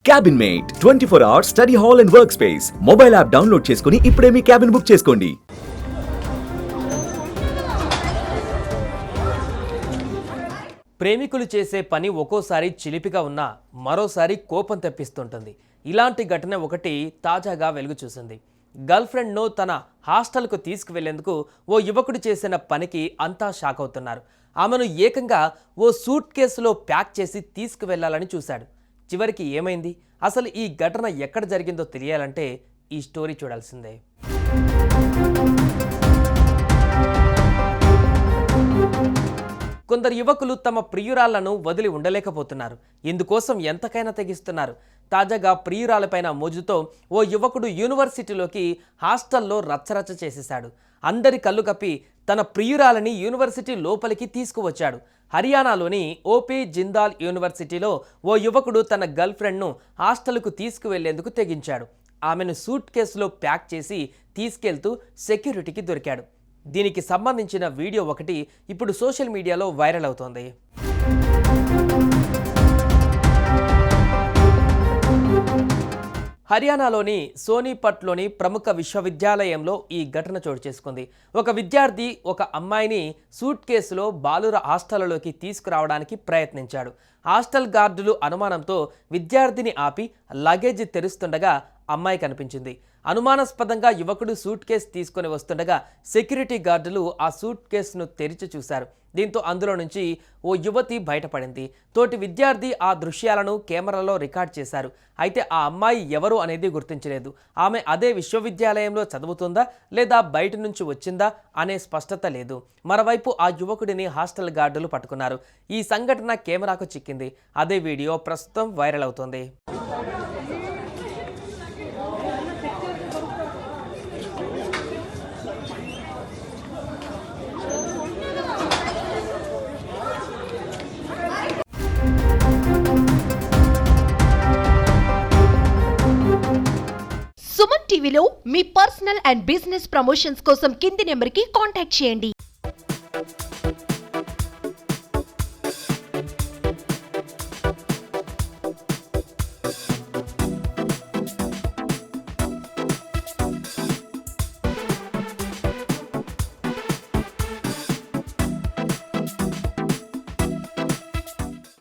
Cabin mate 24 hours study hall and work space mobile app download చేసుకుని ఇప్పుడే మీ cabin book చేసుకోండి. ప్రేమికులు చేసే పని ఒక్కోసారి చిలిపిగా ఉన్నా మరోసారి కోపం తెప్పిస్తుంటుంది. ఇలాంటి ఘటన ఒకటి తాజాగా వెలుగు చూసింది. గర్ల్ ఫ్రెండ్ను తన హాస్టల్కు తీసుకువెళ్లేందుకు ఓ యువకుడు చేసిన పనికి అంతా షాక్ అవుతున్నారు. ఆమెను ఏకంగా ఓ సూట్ కేసులో ప్యాక్ చేసి తీసుకువెళ్లాలని చూశాడు. చివరికి ఏమైంది? అసలు ఈ ఘటన ఎక్కడ జరిగిందో తెలియాలంటే ఈ స్టోరీ చూడాల్సిందే. కొందరు యువకులు తమ ప్రియురాళ్లను వదిలి ఉండలేకపోతున్నారు. ఇందుకోసం ఎంతకైనా తెగిస్తున్నారు. తాజాగా ప్రియురాలపైన మోజుతో ఓ యువకుడు యూనివర్సిటీలోకి హాస్టల్లో రచ్చరచ్చ చేసేశాడు. అందరి కళ్ళు కప్పి తన ప్రియురాలని యూనివర్సిటీ లోపలికి తీసుకువచ్చాడు. హర్యానాలోని ఓపీ జిందాల్ యూనివర్సిటీలో ఓ యువకుడు తన గర్ల్ ఫ్రెండ్ను హాస్టల్కు తీసుకువెళ్లేందుకు తెగించాడు. ఆమెను సూట్ కేసులో ప్యాక్ చేసి తీసుకెళ్తూ సెక్యూరిటీకి దొరికాడు. దీనికి సంబంధించిన వీడియో ఒకటి ఇప్పుడు సోషల్ మీడియాలో వైరల్ అవుతోంది. హర్యానాలోని సోనీపట్లోని ప్రముఖ విశ్వవిద్యాలయంలో ఈ ఘటన చోటు చేసుకుంది. ఒక విద్యార్థి ఒక అమ్మాయిని సూట్ కేసులో బాలుర హాస్టల్లోకి తీసుకురావడానికి ప్రయత్నించాడు. హాస్టల్ గార్డులు అనుమానంతో విద్యార్థిని ఆపి లగేజ్ తెరుస్తుండగా అమ్మాయి కనిపించింది. అనుమానాస్పదంగా యువకుడు సూట్ కేసు తీసుకొని వస్తుండగా సెక్యూరిటీ గార్డులు ఆ సూట్ కేసును తెరిచి చూశారు. దీంతో అందులో నుంచి ఓ యువతి బయటపడింది. తోటి విద్యార్థి ఆ దృశ్యాలను కెమెరాలో రికార్డ్ చేశారు. అయితే ఆ అమ్మాయి ఎవరు అనేది గుర్తించలేదు. ఆమె అదే విశ్వవిద్యాలయంలో చదువుతుందా లేదా బయట నుంచి వచ్చిందా అనే స్పష్టత లేదు. మరోవైపు ఆ యువకుడిని హాస్టల్ గార్డులు పట్టుకున్నారు. ఈ సంఘటన కెమెరాకు చిక్కింది. అదే వీడియో ప్రస్తుతం వైరల్ అవుతోంది. సుమన్ టీవీలో మీ పర్సనల్ అండ్ బిజినెస్ ప్రమోషన్స్ కోసం కింది నెంబర్కి కాంటాక్ట్ చేయండి.